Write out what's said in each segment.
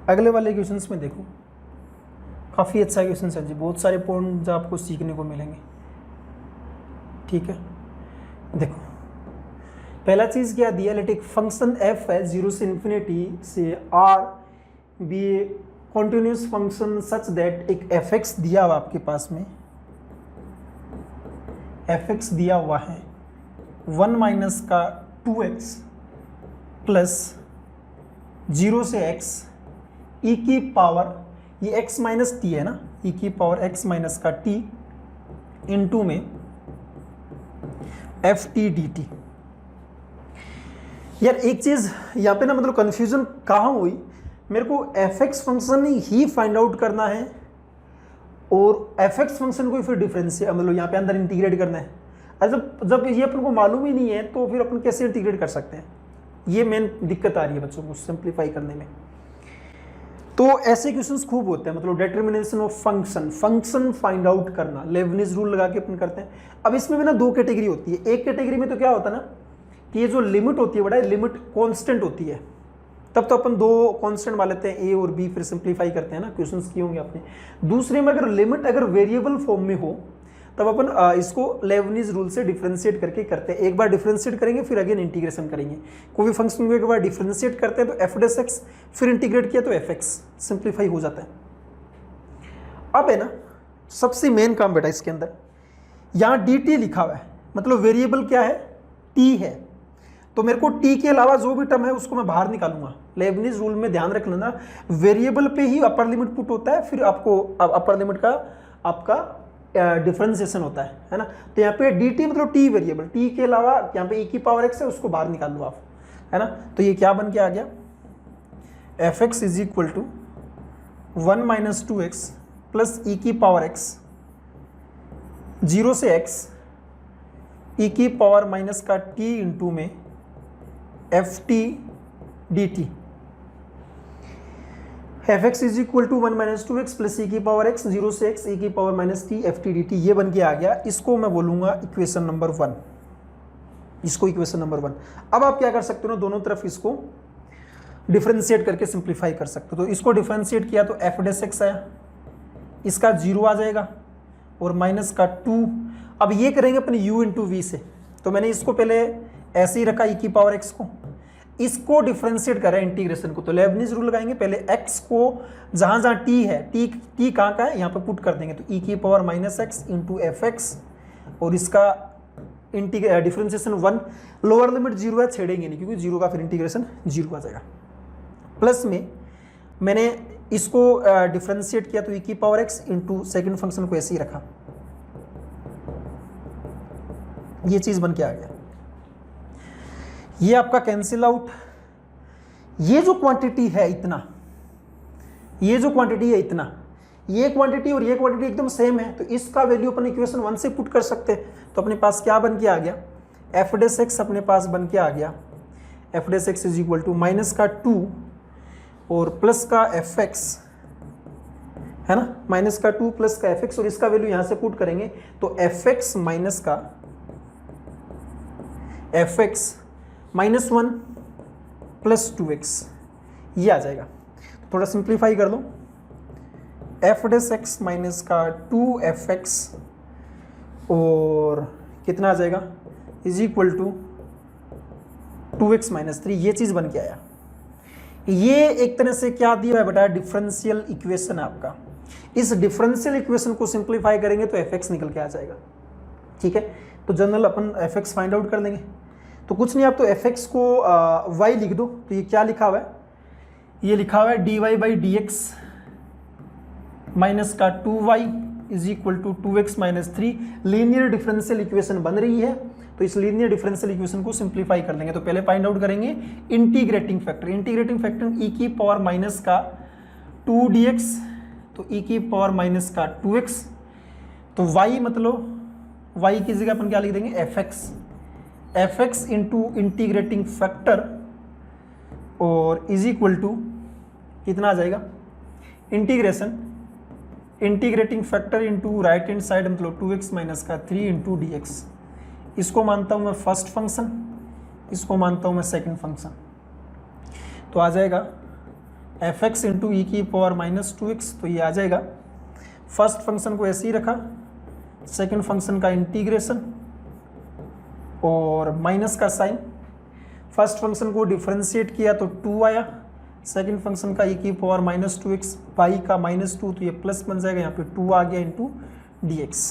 अगले वाले क्वेश्चंस में देखो, काफ़ी अच्छा क्वेश्चन है जी, बहुत सारे पॉइंट्स आपको सीखने को मिलेंगे। ठीक है, देखो पहला चीज़ क्या दिया, लेट एक फंक्शन एफ है 0 से इन्फिनिटी से R be a continuous function such that एक एफ एक्स दिया हुआ आपके पास में, एफ एक्स दिया हुआ है 1 माइनस का 2x प्लस 0 से x e की पावर, ये x माइनस टी है ना, e की पावर x माइनस का t इंटू में एफ टी डी टी। यार एक चीज़ यहाँ पे ना मतलब कन्फ्यूजन कहाँ हुई, मेरे को एफ एक्स फंक्शन ही फाइंड आउट करना है और एफ एक्स फंक्शन को फिर डिफरेंशिएट मतलब यहाँ पे अंदर इंटीग्रेट करना है। जब ये अपन को मालूम ही नहीं है तो फिर अपन कैसे इंटीग्रेट कर सकते हैं, ये मेन दिक्कत आ रही है बच्चों को सिंप्लीफाई करने में। तो ऐसे क्वेश्चंस खूब होते हैं, मतलब determination of function find out करना, लेबनिज रूल लगा के अपन करते हैं। अब इसमें भी ना दो कैटेगरी होती है, एक कैटेगरी में तो क्या होता है ना कि ये जो लिमिट होती है बड़ा लिमिट कांस्टेंट होती है, तब तो अपन दो कांस्टेंट मान लेते हैं ए और बी, फिर सिंप्लीफाई करते हैं ना, क्वेश्चंस किए होंगे आपने। दूसरे में अगर लिमिट अगर वेरिएबल फॉर्म में हो तब अपन इसको लेबनिज रूल से डिफरेंशिएट करके करते हैं। एक बार डिफरेंशिएट करेंगे फिर अगेन इंटीग्रेशन करेंगे। कोई भी फंक्शन को एक बार डिफरेंशिएट करते हैं तो एफ डेस एक्स, फिर इंटीग्रेट किया तो एफ एक्स, सिंप्लीफाई हो जाता है। अब है ना सबसे मेन काम बेटा इसके अंदर, यहाँ डी टी लिखा हुआ है, मतलब वेरिएबल क्या है, टी है, तो मेरे को टी के अलावा जो भी टर्म है उसको मैं बाहर निकालूंगा। लेबनिज रूल में ध्यान रख लेना, वेरिएबल पे ही अपर लिमिट पुट होता है, फिर आपको अपर लिमिट का आपका डिफरेंशिएशन होता है ना। तो यहाँ पे डी टी मतलब टी वेरिएबल, टी के अलावा यहाँ पे e की पावर x है, उसको बाहर निकाल लो आप, है ना। तो ये क्या बन के आ गया, f x is equal to 1 minus 2x plus e की पावर x 0 से x e की पावर माइनस का t इंटू में f t d t. F x is equal to 1 minus 2x plus e की पावर x 0 से x e की power minus t f t d t, ये बन के आ गया। इसको मैं बोलूंगा इक्वेशन नंबर 1, इसको इक्वेशन नंबर 1। अब आप क्या कर सकते हो ना, दोनों तरफ इसको डिफरेंशिएट करके सिंप्लीफाई कर सकते हो। तो इसको डिफरेंशिएट किया तो एफ डेस एक्स आया, इसका 0 आ जाएगा और माइनस का 2। अब ये करेंगे अपने u इंटू वी से, तो मैंने इसको पहले ऐसे ही रखा e की पावर x को, इसको डिफरेंशिएट कर रहा है इंटीग्रेशन को, तो लेबनिज रूल लगाएंगे, पहले x को जहां जहां t है, t कहाँ का है यहाँ पे पुट कर देंगे, तो e की power minus x into F x और इसका डिफरेंशिएशन 1, लोअर लिमिट 0 है, छेड़ेंगे नहीं क्योंकि 0 का फिर इंटीग्रेशन 0 आ जाएगा। प्लस में मैंने इसको डिफरेंशिएट किया तो e की power x into second function को ऐसे ही रखा, ये चीज बन के आ गया। ये आपका कैंसिल आउट, ये जो क्वांटिटी है इतना, ये जो क्वांटिटी है इतना, ये क्वांटिटी और ये क्वांटिटी एकदम सेम है, तो इसका वैल्यू अपन इक्वेशन 1 से पुट कर सकते हैं। तो अपने पास क्या बन के आ गया, एफ डेस एक्स अपने पास बन के आ गया, f dash x is equal to minus का 2 और प्लस का एफ एक्स, है ना, माइनस का 2 प्लस का एफ एक्स, और इसका वैल्यू यहां से पुट करेंगे तो एफ एक्स माइनस का F x minus 1 plus 2x, ये आ जाएगा। तो थोड़ा सिंप्लीफाई कर लो, एफ डेस एक्स माइनस का 2fx और कितना आ जाएगा is equal to 2x minus 3, ये चीज़ बन के आया। ये एक तरह से क्या दिया है बेटा, डिफरेंशियल इक्वेशन है आपका। इस डिफरेंशियल इक्वेशन को सिंप्लीफाई करेंगे तो एफ एक्स निकल के आ जाएगा। ठीक है, तो जनरल अपन एफ एक्स फाइंड आउट कर लेंगे। तो कुछ नहीं, आप तो एफ एक्स को y लिख दो, तो ये क्या लिखा हुआ है, ये लिखा हुआ है dy by d x minus का 2y is equal to 2x minus 3। Linear differential equation बन रही है, तो इस लीनियर डिफरेंशियल इक्वेशन को सिंप्लीफाई कर लेंगे। तो पहले फाइंड आउट करेंगे integrating factor, integrating factor e की पावर माइनस का 2dx, तो e की पावर माइनस का 2x, तो y मतलब y की जगह अपन क्या लिख देंगे, F x into integrating factor और इज इक्वल टू कितना आ जाएगा, integration integrating factor into right hand side मतलब 2x माइनस का 3 इंटू डी एक्स। इसको मानता हूँ मैं फर्स्ट फंक्शन, इसको मानता हूँ मैं सेकंड फंक्शन, तो आ जाएगा एफ एक्स इंटू ई की पावर माइनस 2x, तो ये आ जाएगा। फर्स्ट फंक्शन को ऐसे ही रखा, सेकंड फंक्शन का इंटीग्रेशन और माइनस का साइन। फर्स्ट फंक्शन को डिफरेंशिएट किया तो 2 आया, सेकंड फंक्शन का ई की पावर माइनस 2x, पाई का -2, तो ये प्लस बन जाएगा, यहाँ पे 2 आ गया इंटू dx।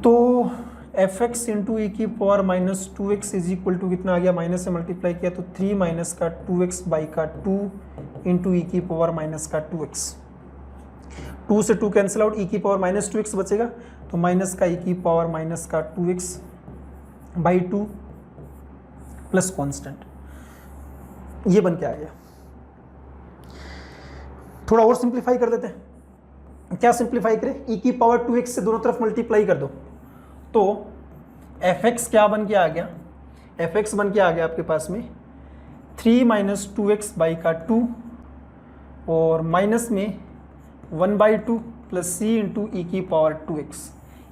तो एफ एक्स इंटू ई की power minus 2x is equal to कितना आ गया, माइनस से मल्टीप्लाई किया तो 3 माइनस का 2x बाई का 2 इंटू ई की पावर माइनस का 2x। 2 से 2 कैंसिल आउट, ई की पावर माइनस 2x बचेगा, तो माइनस का ई की पावर माइनस का 2x बाई 2 प्लस कॉन्स्टेंट, ये बन के आ गया। थोड़ा और सिंप्लीफाई कर देते हैं। क्या सिंप्लीफाई करें, ई की पावर 2x से दोनों तरफ मल्टीप्लाई कर दो, तो एफ एक्स क्या बन के आ गया, एफ एक्स बन के आ गया आपके पास में 3 माइनस 2x बाई का 2 और माइनस में 1/2 प्लस सी इंटू ई की पावर 2x,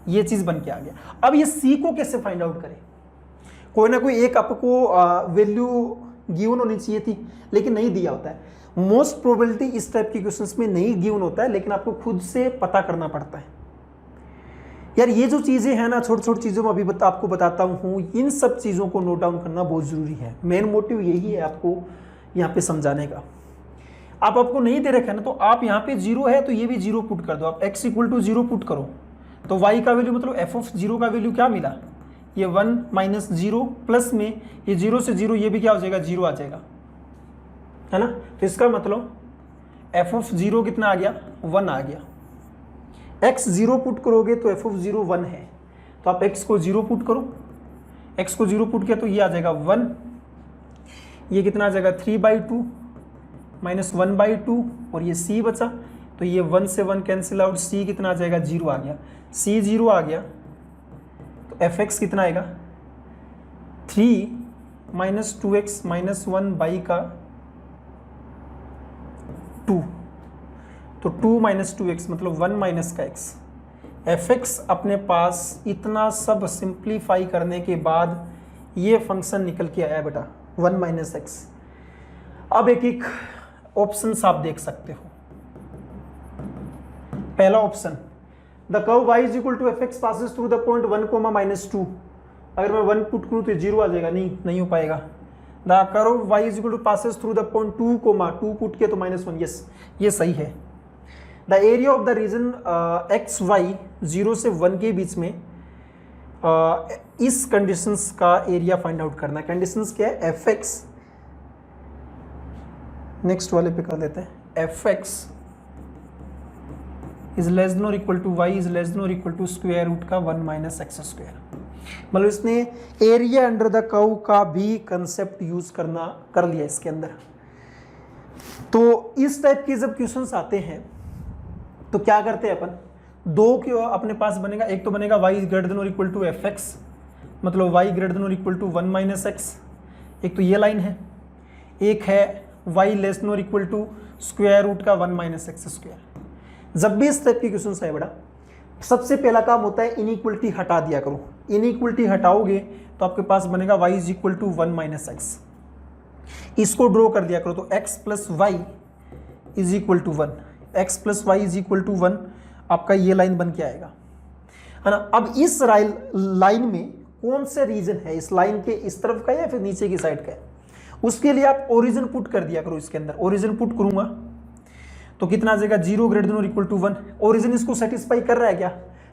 ये चीज़ बन के आ गया। अब ये सी को कैसे फाइंड आउट करें, कोई ना कोई एक आपको वैल्यू गिवन होनी चाहिए थी, लेकिन नहीं दिया होता है। मोस्ट प्रोबेबिलिटी इस टाइप के क्वेश्चंस में नहीं गिवन होता है, लेकिन आपको खुद से पता करना पड़ता है। यार ये जो चीज़ें हैं ना, छोटी छोटी चीज़ों में अभी आपको बताता हूँ, इन सब चीज़ों को नोट डाउन करना बहुत ज़रूरी है। मेन मोटिव यही है आपको यहाँ पे समझाने का। आपको नहीं दे रखा है ना, तो आप यहाँ पे 0 है तो ये भी 0 पुट कर दो। आप x इक्वल टू 0 पुट करो तो y का वैल्यू मतलब f ऑफ 0 का वैल्यू क्या मिला, ये 1 माइनस 0 प्लस में ये 0 से 0, ये भी क्या हो जाएगा, 0 आ जाएगा, है ना। तो इसका मतलब f ऑफ 0 कितना आ गया, 1 आ गया। x 0 पुट करोगे तो f ऑफ 0 1 है, तो आप x को 0 पुट करो, x को 0 पुट किया तो ये आ जाएगा 1, ये कितना आ जाएगा 3/2 माइनस 1/2 और ये c बचा, तो ये 1 से 1 कैंसिल आउट, c कितना आ जाएगा, 0 आ गया। c 0 आ गया तो fx कितना आएगा 3 माइनस 2x माइनस 1 बाई का 2, तो 2 माइनस 2x मतलब 1 माइनस का x। fx अपने पास इतना सब सिंप्लीफाई करने के बाद ये फंक्शन निकल के आया बेटा 1 माइनस एक्स। अब एक एक ऑप्शन आप देख सकते हो। पहला option, the curve y is equal to f x passes through the point 1, -2। अगर मैं 1 पुट करूं तो 0 आ जाएगा, नहीं हो पाएगा। The curve y is equal to passes through the point 2, 2 put किया तो -1, यस ये सही है। The area of the region x y 0 से 1 के बीच में इस कंडीशंस का एरिया फाइंड आउट करना है। कंडीशंस क्या है, एफ एक्स, नेक्स्ट वाले पे कर लेते हैं, f x is less than और equal to y is less than और इक्वल टू स्क्वायर रूट का 1 माइनस एक्स स्क्वायर। मतलब इसने एरिया अंडर द कर्व का भी कंसेप्ट यूज कर लिया इसके अंदर। तो इस टाइप के जब क्वेश्चंस आते हैं तो क्या करते हैं अपन, दो क्यों अपने पास बनेगा, एक तो बनेगा y ग्रेटर देन और इक्वल टू एफ एक्स, मतलब y ग्रेटर देन और इक्वल टू 1 माइनस एक्स, एक तो ये लाइन है। एक है y लेस देन और इक्वल टू स्क्वायर रूट का 1 माइनस एक्स स्क्वायर। जब भी इस टाइप की क्वेश्चन आए बड़ा, सबसे पहला काम होता है इनइक्वलिटी हटा दिया करो। इनइक्वलिटी हटाओगे तो आपके पास बनेगा y is equal to 1 minus x. इसको ड्रॉ कर दिया करो तो x plus y is equal to 1, x plus y is equal to 1 आपका ये लाइन बन के आएगा, है ना। अब इस लाइन में कौन से रीजन है, इस लाइन के इस तरफ का या फिर नीचे की साइड का है, उसके लिए आप ओरिजिन पुट कर दिया करो। इसके अंदर ओरिजिन पुट करूंगा तो कितना आ जाएगा, 0 ग्रेटर देन और इक्वल टू 1। ओरिजिन इसको सेटिस्फाई कर रहा है क्या,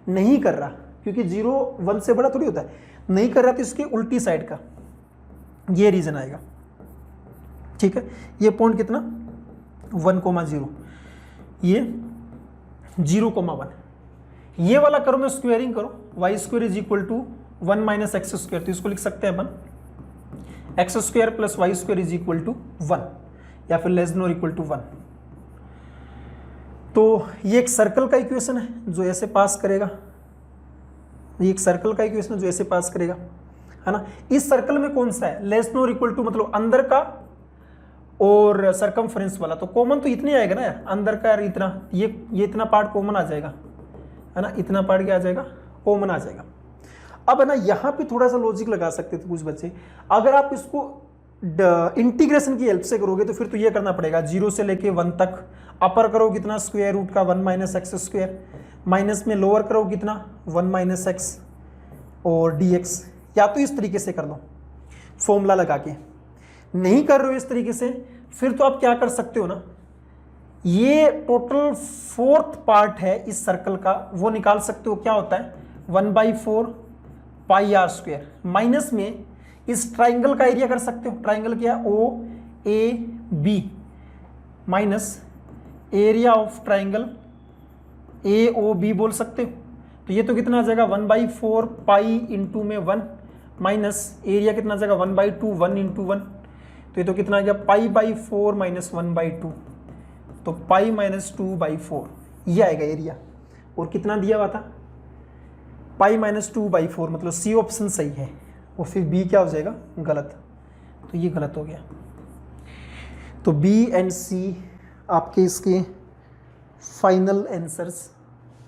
नहीं कर रहा, क्योंकि 0 1 से बड़ा थोड़ी होता है, नहीं कर रहा तो इसके उल्टी साइड का ये रीजन आएगा, ठीक है। ये पॉइंट कितना 1,0, ये 0,1। ये वाला करो मैं स्क्वेयरिंग करो, y square is equal to 1 minus x square, तो इसको लिख सकते हैं अपन x square plus y square is equal to 1 या फिर लेस देन और इक्वल टू 1। तो ये एक सर्कल का इक्वेशन है जो ऐसे पास करेगा, ये एक सर्कल का इक्वेशन है जो ऐसे पास करेगा, है ना। इस सर्कल में कौन सा है, लेस देन और इक्वल टू मतलब अंदर का और सरकमफ्रेंस वाला, तो कॉमन तो इतने आएगा ना यार, अंदर का यार इतना, ये इतना पार्ट कॉमन आ जाएगा, है ना, इतना पार्ट क्या आ जाएगा, कॉमन आ जाएगा। अब है ना यहाँ पे थोड़ा सा लॉजिक लगा सकते थे कुछ बच्चे, अगर आप इसको इंटीग्रेशन की हेल्प से करोगे तो फिर तो ये करना पड़ेगा 0 से लेके 1 तक अपर करो कितना स्क्वायर रूट का 1 माइनस एक्स स्क्वायर, माइनस में लोअर करो कितना 1 माइनस एक्स और dx। या तो इस तरीके से कर लो फॉर्मूला लगा के, नहीं कर रहे हो इस तरीके से फिर तो आप क्या कर सकते हो ना, ये टोटल 4th पार्ट है इस सर्कल का वो निकाल सकते हो। क्या होता है 1/4 पाई आर स्क्वायर, माइनस में इस ट्राइंगल का एरिया कर सकते हो। ट्राइंगल क्या है O A B minus area of triangle A O B बोल सकते हो। तो ये तो कितना आ जाएगा 1/4 पाई इंटू में 1 माइनस एरिया कितना आ जाएगा 1/2 1 इंटू 1। तो ये तो कितना आ गया π/4 माइनस 1/2, तो पाई माइनस 2/4 ये आएगा एरिया। और कितना दिया हुआ था पाई माइनस 2/4, मतलब सी ऑप्शन सही है और फिर बी क्या हो जाएगा गलत, तो ये गलत हो गया। तो बी एंड सी आपके इसके फाइनल आंसर्स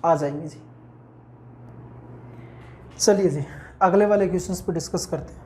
आ जाएंगे जी। चलिए जी अगले वाले क्वेश्चंस पे डिस्कस करते हैं।